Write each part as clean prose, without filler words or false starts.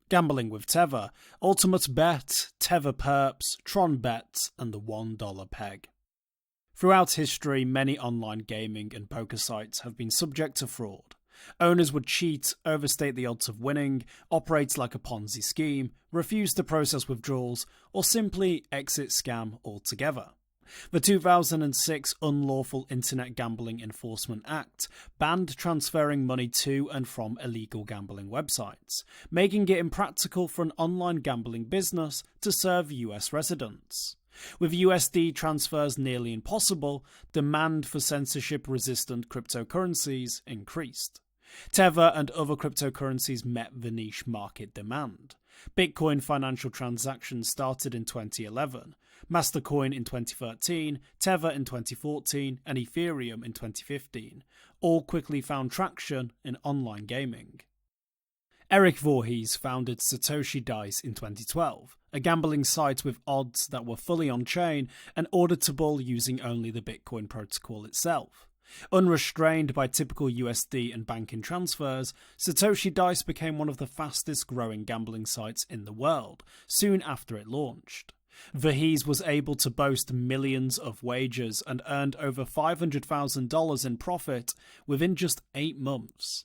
Gambling with Tether, Ultimate Bet, Tether perps, Tron bets, and the $1 peg. Throughout history, many online gaming and poker sites have been subject to fraud. Owners would cheat, overstate the odds of winning, operate like a Ponzi scheme, refuse to process withdrawals, or simply exit scam altogether. The 2006 Unlawful Internet Gambling Enforcement Act banned transferring money to and from illegal gambling websites, making it impractical for an online gambling business to serve US residents. With USD transfers nearly impossible, demand for censorship-resistant cryptocurrencies increased. Tether and other cryptocurrencies met the niche market demand. Bitcoin financial transactions started in 2011, Mastercoin in 2013, Tether in 2014, and Ethereum in 2015, all quickly found traction in online gaming. Eric Voorhees founded Satoshi Dice in 2012, a gambling site with odds that were fully on-chain and auditable using only the Bitcoin protocol itself. Unrestrained by typical USD and banking transfers, Satoshi Dice became one of the fastest growing gambling sites in the world, soon after it launched. Voorhees was able to boast millions of wagers and earned over $500,000 in profit within just 8 months.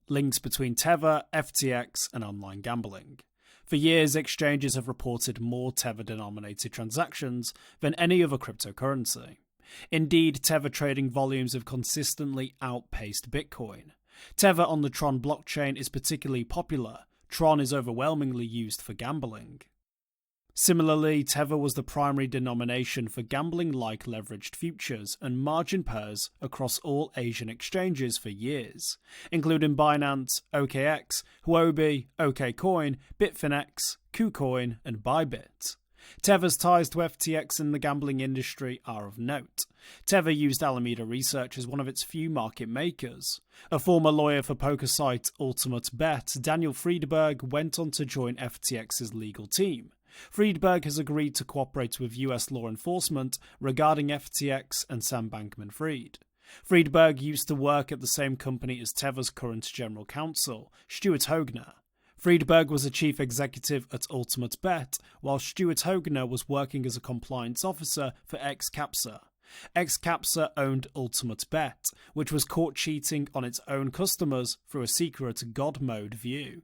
Links between Tether, FTX, and online gambling. For years, exchanges have reported more Tether-denominated transactions than any other cryptocurrency. Indeed, Tether trading volumes have consistently outpaced Bitcoin. Tether on the Tron blockchain is particularly popular. Tron is overwhelmingly used for gambling. Similarly, Tether was the primary denomination for gambling-like leveraged futures and margin pairs across all Asian exchanges for years, including Binance, OKX, Huobi, OKCoin, Bitfinex, KuCoin, and Bybit. Tether's ties to FTX in the gambling industry are of note. Tether used Alameda Research as one of its few market makers. A former lawyer for poker site Ultimate Bet, Daniel Friedberg, went on to join FTX's legal team. Friedberg has agreed to cooperate with US law enforcement regarding FTX and Sam Bankman-Fried. Friedberg used to work at the same company as Tether's current general counsel, Stuart Hoegner. Friedberg was a chief executive at Ultimate Bet, while Stuart Hoegner was working as a compliance officer for ex-Capsa. Ex-Capsa owned Ultimate Bet, which was caught cheating on its own customers through a secret God mode view.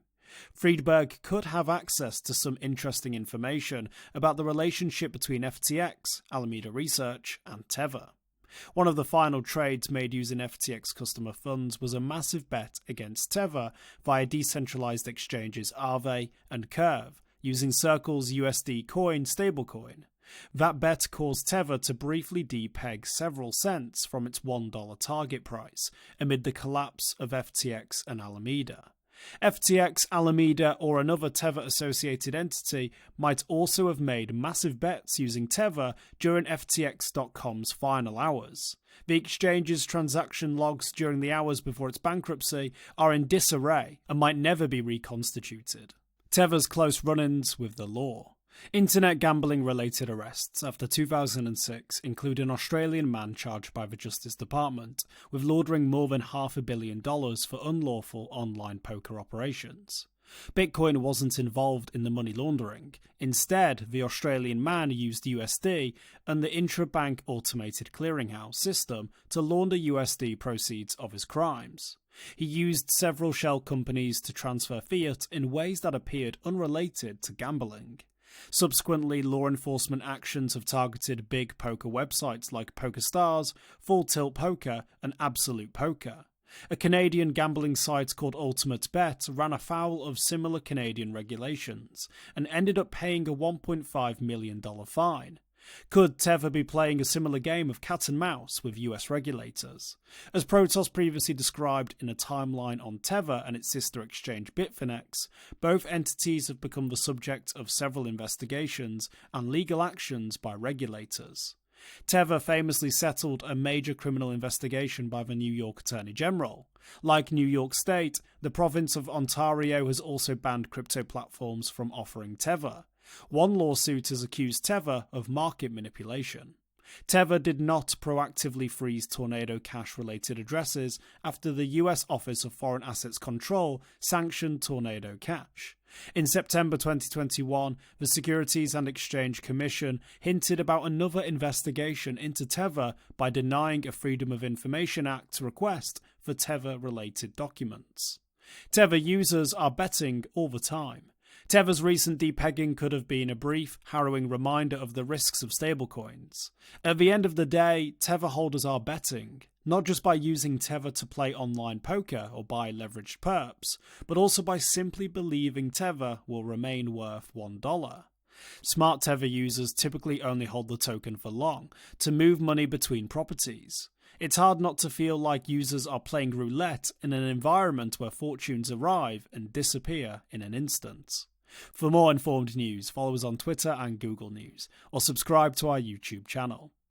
Friedberg could have access to some interesting information about the relationship between FTX, Alameda Research, and Tether. One of the final trades made using FTX customer funds was a massive bet against Tether via decentralized exchanges Aave and Curve, using Circle's USD coin stablecoin. That bet caused Tether to briefly depeg several cents from its $1 target price amid the collapse of FTX and Alameda. FTX, Alameda, or another Tether-associated entity might also have made massive bets using Tether during FTX.com's final hours. The exchange's transaction logs during the hours before its bankruptcy are in disarray and might never be reconstituted. Tether's close run-ins with the law. Internet gambling-related arrests after 2006 include an Australian man charged by the Justice Department with laundering more than $500 million for unlawful online poker operations. Bitcoin wasn't involved in the money laundering. Instead, the Australian man used USD and the intra-bank automated clearinghouse system to launder USD proceeds of his crimes. He used several shell companies to transfer fiat in ways that appeared unrelated to gambling. Subsequently, law enforcement actions have targeted big poker websites like PokerStars, Full Tilt Poker, and Absolute Poker. A Canadian gambling site called Ultimate Bet ran afoul of similar Canadian regulations and ended up paying a $1.5 million fine. Could Tether be playing a similar game of cat and mouse with US regulators? As Protos previously described in a timeline on Tether and its sister exchange Bitfinex, both entities have become the subject of several investigations and legal actions by regulators. Tether famously settled a major criminal investigation by the New York Attorney General. Like New York State, the province of Ontario has also banned crypto platforms from offering Tether. One lawsuit has accused Tether of market manipulation. Tether did not proactively freeze Tornado Cash-related addresses after the US Office of Foreign Assets Control sanctioned Tornado Cash. In September 2021, the Securities and Exchange Commission hinted about another investigation into Tether by denying a Freedom of Information Act request for Tether-related documents. Tether users are betting all the time. Tether's recent depegging could have been a brief, harrowing reminder of the risks of stablecoins. At the end of the day, Tether holders are betting, not just by using Tether to play online poker or buy leveraged perps, but also by simply believing Tether will remain worth $1. Smart Tether users typically only hold the token for long, to move money between properties. It's hard not to feel like users are playing roulette in an environment where fortunes arrive and disappear in an instant. For more informed news, follow us on Twitter and Google News, or subscribe to our YouTube channel.